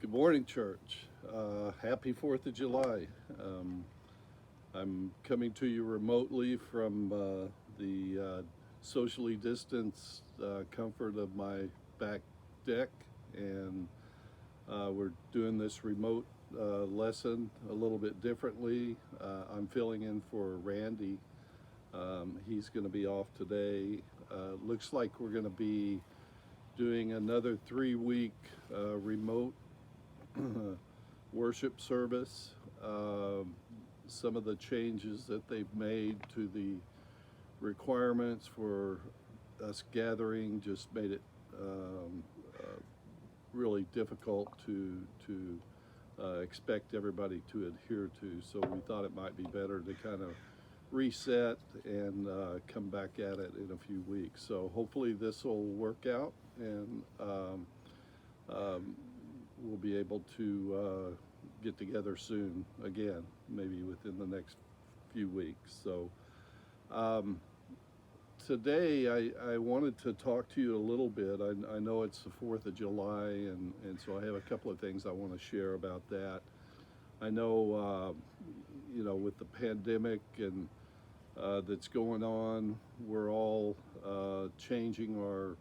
Good morning, church. Happy 4th of July. I'm coming to you remotely from the socially distanced comfort of my back deck, and we're doing this remote lesson a little bit differently. I'm filling in for Randy. He's going to be off today. Looks like we're going to be doing another 3-week remote worship service. Some of the changes that they've made to the requirements for us gathering just made it really difficult to expect everybody to adhere to. So we thought it might be better to kind of reset and come back at it in a few weeks. So hopefully this will work out, and we'll be able to get together soon again, maybe within the next few weeks. So today I wanted to talk to you a little bit. I know it's the 4th of July, and so I have a couple of things I want to share about that. I know, with the pandemic and that's going on, we're all changing our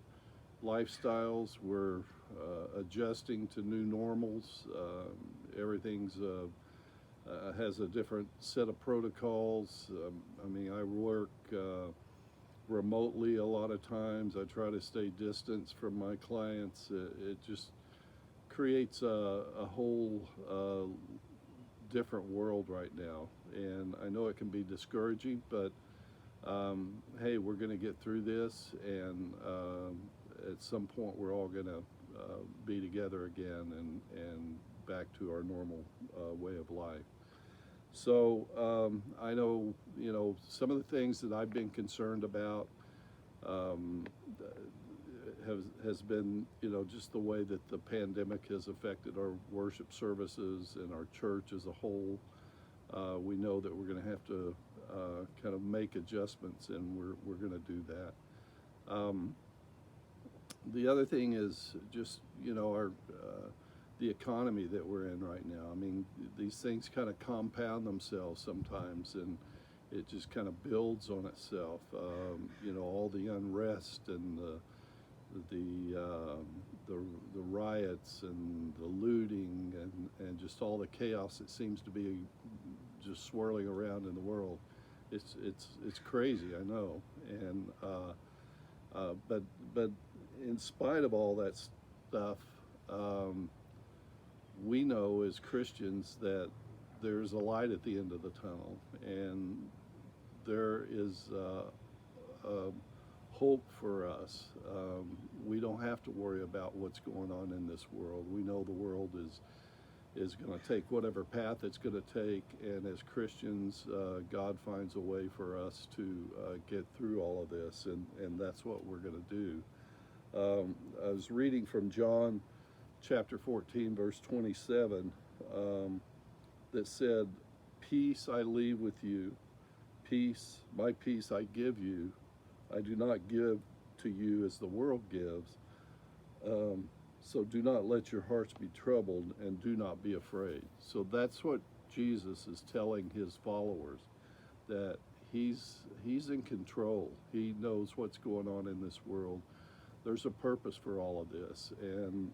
lifestyles. We're adjusting to new normals. Everything's has a different set of protocols. I work remotely a lot of times. I try to stay distant from my clients. It just creates a whole different world right now, and I know it can be discouraging, but hey, we're going to get through this, and at some point we're all going to be together again and back to our normal way of life. So I know, some of the things that I've been concerned about has been, just the way that the pandemic has affected our worship services and our church as a whole. We know that we're going to have to kind of make adjustments, and we're going to do that. The other thing is just, our the economy that we're in right now. These things kind of compound themselves sometimes, and it just kind of builds on itself. All the unrest and the riots and the looting and just all the chaos that seems to be just swirling around in the world. It's crazy, I know, and but in spite of all that stuff, we know as Christians that there's a light at the end of the tunnel, and there is hope for us. We don't have to worry about what's going on in this world. We know the world is going to take whatever path it's going to take, and as Christians, God finds a way for us to get through all of this, and that's what we're going to do. I was reading from John chapter 14, verse 27, that said, "Peace I leave with you, my peace I give you. I do not give to you as the world gives. So do not let your hearts be troubled, and do not be afraid." So that's what Jesus is telling his followers, that he's in control. He knows what's going on in this world. There's a purpose for all of this, and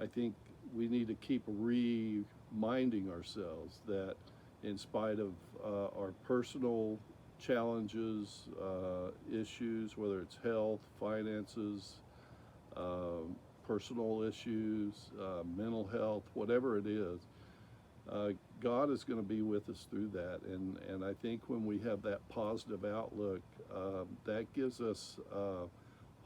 I think we need to keep reminding ourselves that in spite of our personal challenges, issues, whether it's health, finances, personal issues, mental health, whatever it is, God is going to be with us through that. And I think when we have that positive outlook, that gives us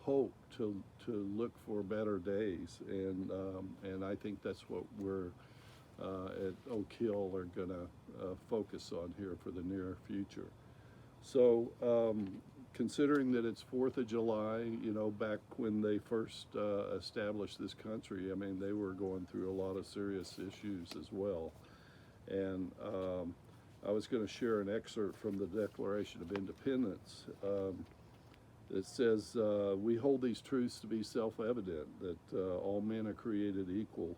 hope to look for better days. And I think that's what we're at Oak Hill are going to focus on here for the near future. So considering that it's 4th of July, back when they first established this country, they were going through a lot of serious issues as well. And I was going to share an excerpt from the Declaration of Independence. It says, "We hold these truths to be self-evident, that all men are created equal,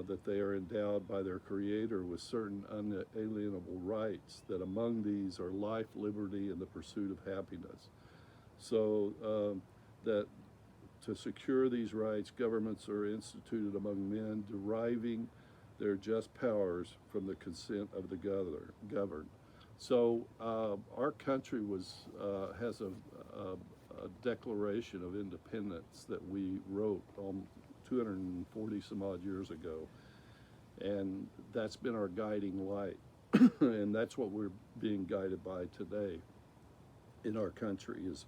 that they are endowed by their Creator with certain unalienable rights, that among these are life, liberty, and the pursuit of happiness. So that to secure these rights, governments are instituted among men, deriving their just powers from the consent of the governed. So our country has a Declaration of Independence that we wrote 240 some odd years ago, and that's been our guiding light, and that's what we're being guided by today in our country. Is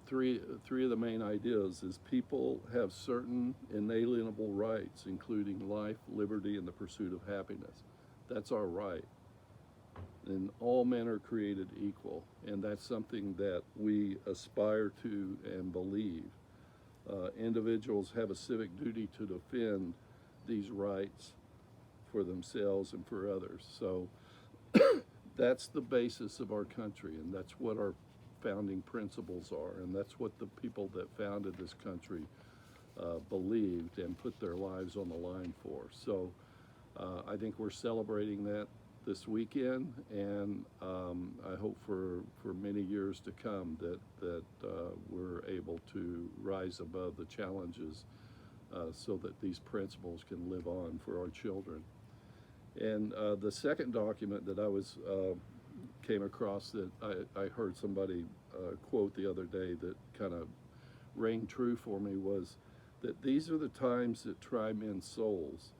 three of the main ideas is people have certain inalienable rights, including life, liberty, and the pursuit of happiness. That's our right. And all men are created equal, and that's something that we aspire to and believe. Individuals have a civic duty to defend these rights for themselves and for others. So that's the basis of our country, and that's what our founding principles are, and that's what the people that founded this country believed and put their lives on the line for. So I think we're celebrating that this weekend, and I hope for many years to come that we're able to rise above the challenges so that these principles can live on for our children. And the second document that I came across that I heard somebody quote the other day that kind of rang true for me was that these are the times that try men's souls.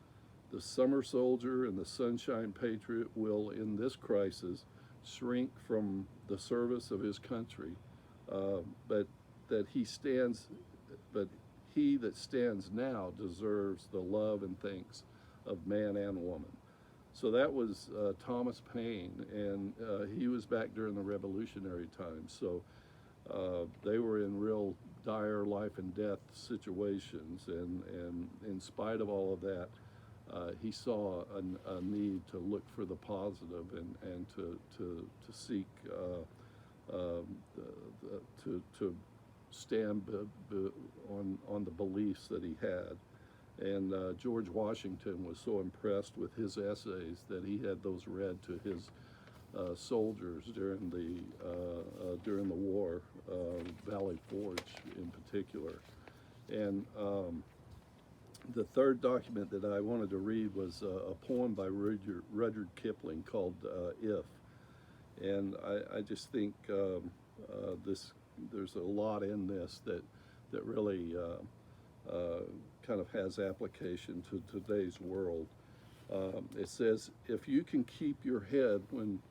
The summer soldier and the sunshine patriot will, in this crisis, shrink from the service of his country, but he that stands now deserves the love and thanks of man and woman. So that was Thomas Paine, and he was back during the Revolutionary times. So they were in real dire life and death situations, and in spite of all of that, he saw a need to look for the positive and to seek to stand on the beliefs that he had. And George Washington was so impressed with his essays that he had those read to his soldiers during the war, Valley Forge in particular. And the third document that I wanted to read was a poem by Rudyard Kipling called "If," and I just think there's a lot in this that really kind of has application to today's world. It says, if you can keep your head when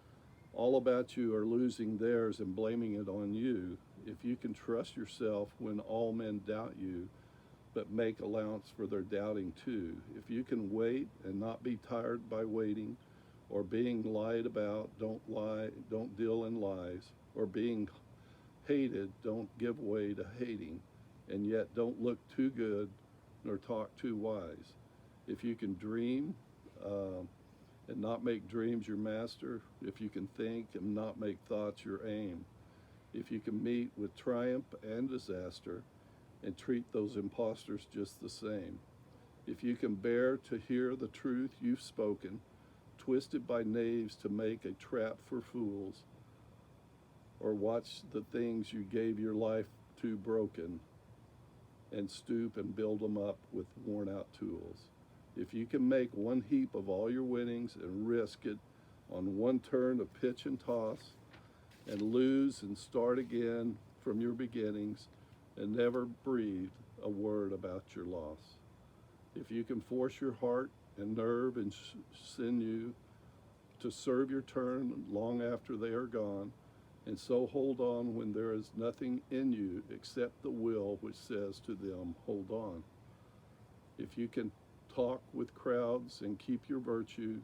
all about you are losing theirs and blaming it on you, if you can trust yourself when all men doubt you, but make allowance for their doubting too, if you can wait and not be tired by waiting, or being lied about, don't lie, don't deal in lies, or being hated, don't give way to hating, and yet don't look too good nor talk too wise. If you can dream and not make dreams your master, if you can think and not make thoughts your aim, if you can meet with triumph and disaster and treat those impostors just the same, if you can bear to hear the truth you've spoken, twisted by knaves to make a trap for fools, or watch the things you gave your life to broken, and stoop and build them up with worn out tools. If you can make one heap of all your winnings and risk it on one turn of pitch and toss, and lose and start again from your beginnings, and never breathe a word about your loss. If you can force your heart and nerve and sinew to serve your turn long after they are gone, and so hold on when there is nothing in you except the will which says to them, hold on. If you can talk with crowds and keep your virtue,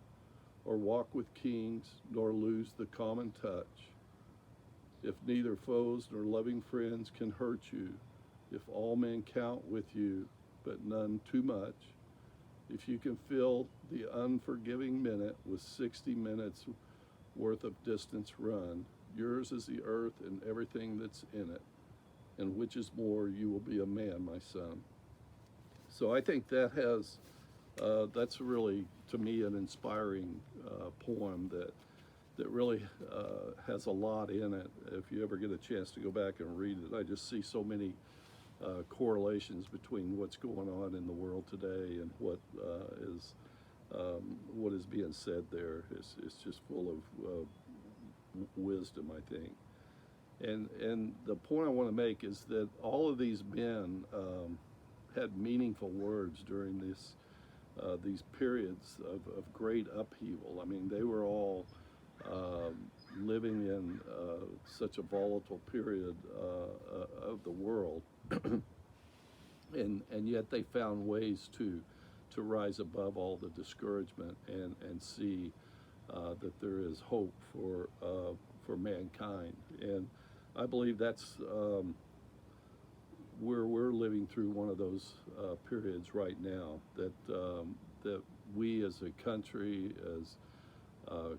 or walk with kings nor lose the common touch, if neither foes nor loving friends can hurt you, if all men count with you but none too much, if you can fill the unforgiving minute with 60 minutes worth of distance run, yours is the earth and everything that's in it, and which is more, you will be a man, my son. So I think that has that's really, to me, an inspiring poem that really has a lot in it. If you ever get a chance to go back and read it, I just see so many correlations between what's going on in the world today and what is being said there. It's just full of wisdom, I think. And the point I want to make is that all of these men had meaningful words during these periods of great upheaval. I mean, they were all living in such a volatile period of the world, and yet they found ways to rise above all the discouragement and see that there is hope for mankind. And I believe that's we're living through one of those periods right now that we as a country, as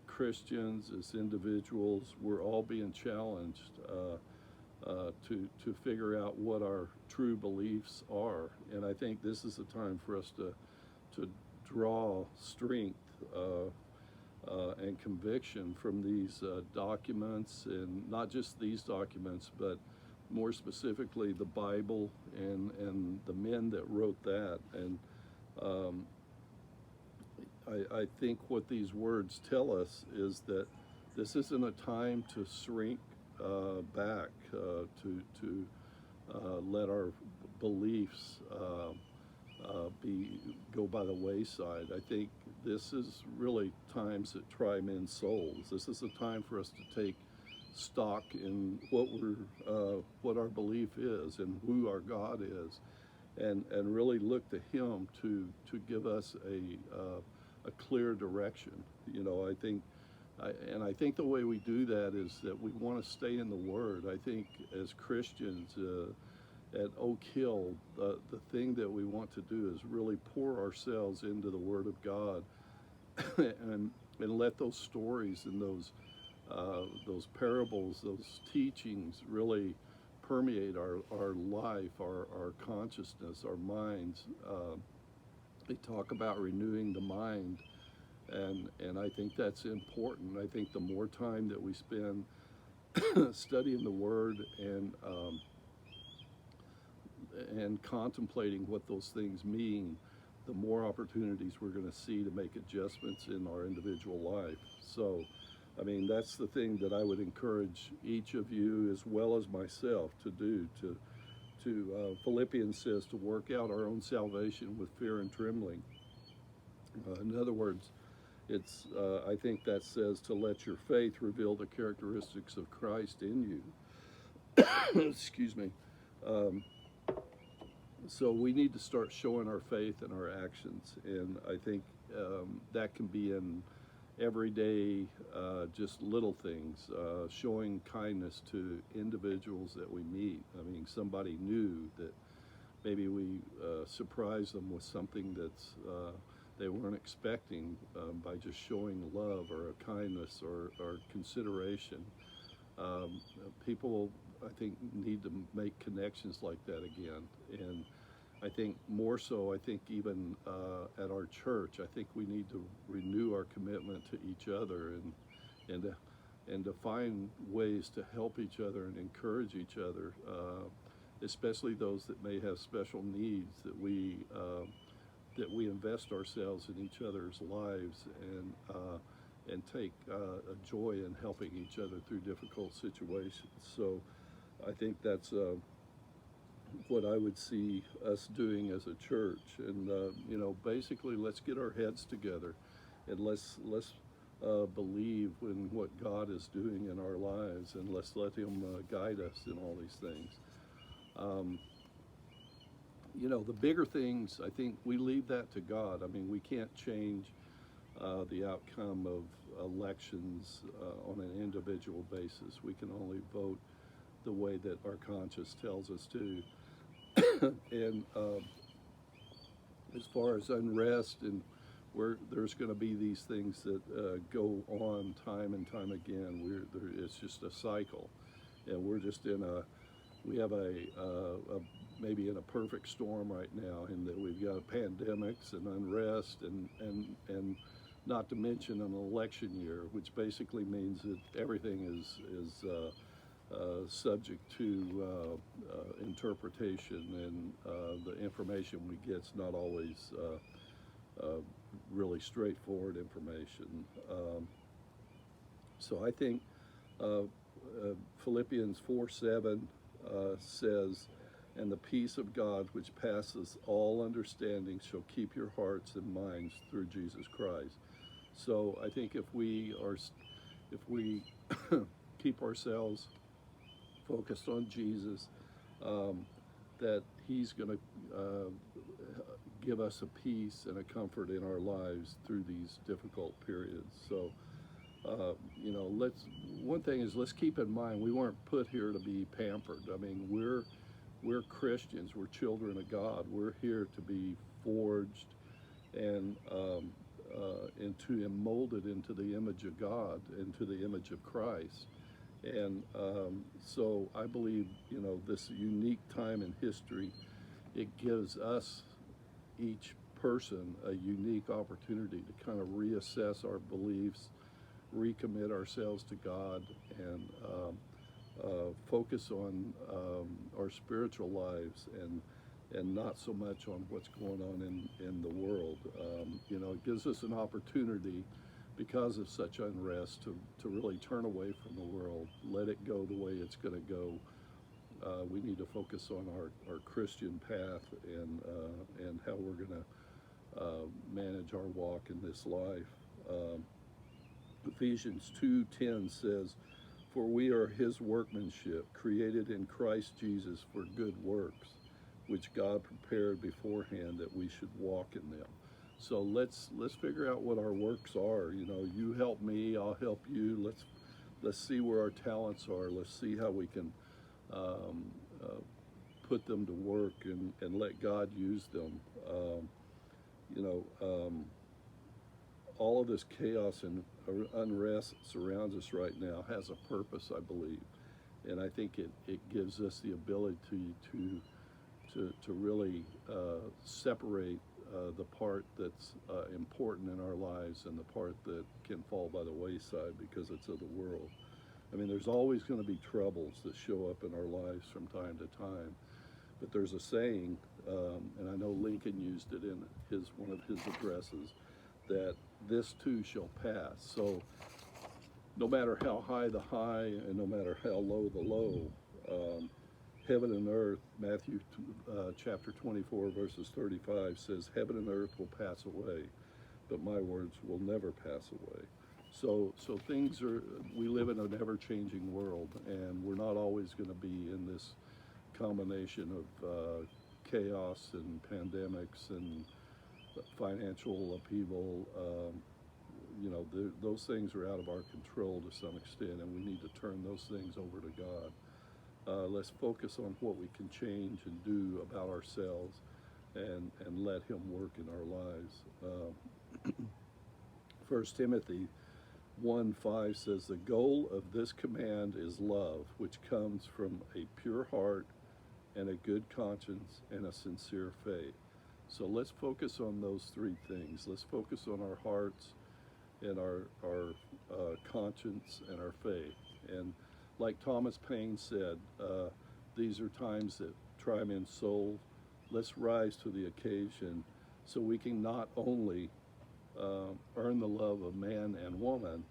Christians, as individuals, we're all being challenged to figure out what our true beliefs are. And I think this is a time for us to draw strength and conviction from these documents, and not just these documents, but more specifically the Bible and the men that wrote that. And I think what these words tell us is that this isn't a time to shrink back, to let our beliefs go by the wayside. I think this is really times that try men's souls. This is a time for us to take stock in what our belief is and who our God is, and really look to Him to give us a clear direction. You know, I think the way we do that is that we want to stay in the Word. I think as Christians at Oak Hill, the thing that we want to do is really pour ourselves into the Word of God and let those stories and those parables, those teachings really permeate our life, our consciousness, our minds. They talk about renewing the mind, and I think that's important. I think the more time that we spend studying the Word and contemplating what those things mean, the more opportunities we're going to see to make adjustments in our individual life. So, I mean, that's the thing that I would encourage each of you, as well as myself, to do. Philippians says to work out our own salvation with fear and trembling. In other words, I think that says to let your faith reveal the characteristics of Christ in you. Excuse me. So we need to start showing our faith in our actions, and I think that can be in everyday, just little things, showing kindness to individuals that we meet. I mean, somebody new that maybe we surprise them with something that's they weren't expecting, by just showing love or a kindness or consideration. People, I think, need to make connections like that again. And I think more so, I think even at our church, I think we need to renew our commitment to each other and to find ways to help each other and encourage each other, especially those that may have special needs, that we invest ourselves in each other's lives and take a joy in helping each other through difficult situations. So I think that's what I would see us doing as a church. And basically, let's get our heads together and let's believe in what God is doing in our lives, and let's let Him guide us in all these things. The bigger things, I think we leave that to God. I mean, we can't change the outcome of elections on an individual basis. We can only vote the way that our conscience tells us to. And as far as unrest, and where there's going to be these things that go on time and time again, it's just a cycle, and we're just we have a maybe in a perfect storm right now, in that we've got pandemics and unrest, and not to mention an election year, which basically means that everything is subject to interpretation, and the information we get is not always really straightforward information. So I think Philippians 4:7 says, "And the peace of God, which passes all understanding, shall keep your hearts and minds through Jesus Christ." So I think if we keep ourselves focused on Jesus, that He's going to give us a peace and a comfort in our lives through these difficult periods. So, one thing is, let's keep in mind, we weren't put here to be pampered. I mean, we're Christians, we're children of God. We're here to be forged and molded into the image of God, into the image of Christ. And so I believe, this unique time in history, it gives us, each person, a unique opportunity to kind of reassess our beliefs, recommit ourselves to God, and focus on our spiritual lives, and not so much on what's going on in the world. It gives us an opportunity, because of such unrest, to really turn away from the world, let it go the way it's going to go. We need to focus on our Christian path, and how we're going to manage our walk in this life. Ephesians 2:10 says, "For we are His workmanship, created in Christ Jesus for good works, which God prepared beforehand that we should walk in them." So let's figure out what our works are. You help me, I'll help you. Let's see where our talents are. Let's see how we can put them to work, and let God use them. All of this chaos and unrest that surrounds us right now has a purpose, I believe, and I think it gives us the ability to really separate the part that's important in our lives, and the part that can fall by the wayside because it's of the world. I mean, there's always going to be troubles that show up in our lives from time to time, but there's a saying, and I know Lincoln used it in one of his addresses, that this too shall pass. So no matter how high the high, and no matter how low the low, heaven and earth, Matthew chapter 24 verses 35 says, "Heaven and earth will pass away, but my words will never pass away." So we live in an ever-changing world, and we're not always going to be in this combination of chaos and pandemics and financial upheaval. Those things are out of our control to some extent, and we need to turn those things over to God. Let's focus on what we can change and do about ourselves, and let Him work in our lives. 1 Timothy 1:5 says, "The goal of this command is love, which comes from a pure heart and a good conscience and a sincere faith." So let's focus on those three things. Let's focus on our hearts and our conscience and our faith. And like Thomas Paine said, these are times that try men's souls. Let's rise to the occasion, so we can not only earn the love of man and woman,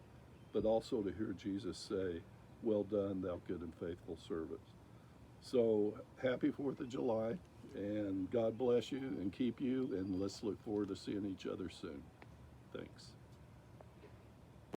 but also to hear Jesus say, "Well done, thou good and faithful servant." So happy 4th of July, and God bless you and keep you, and let's look forward to seeing each other soon. Thanks.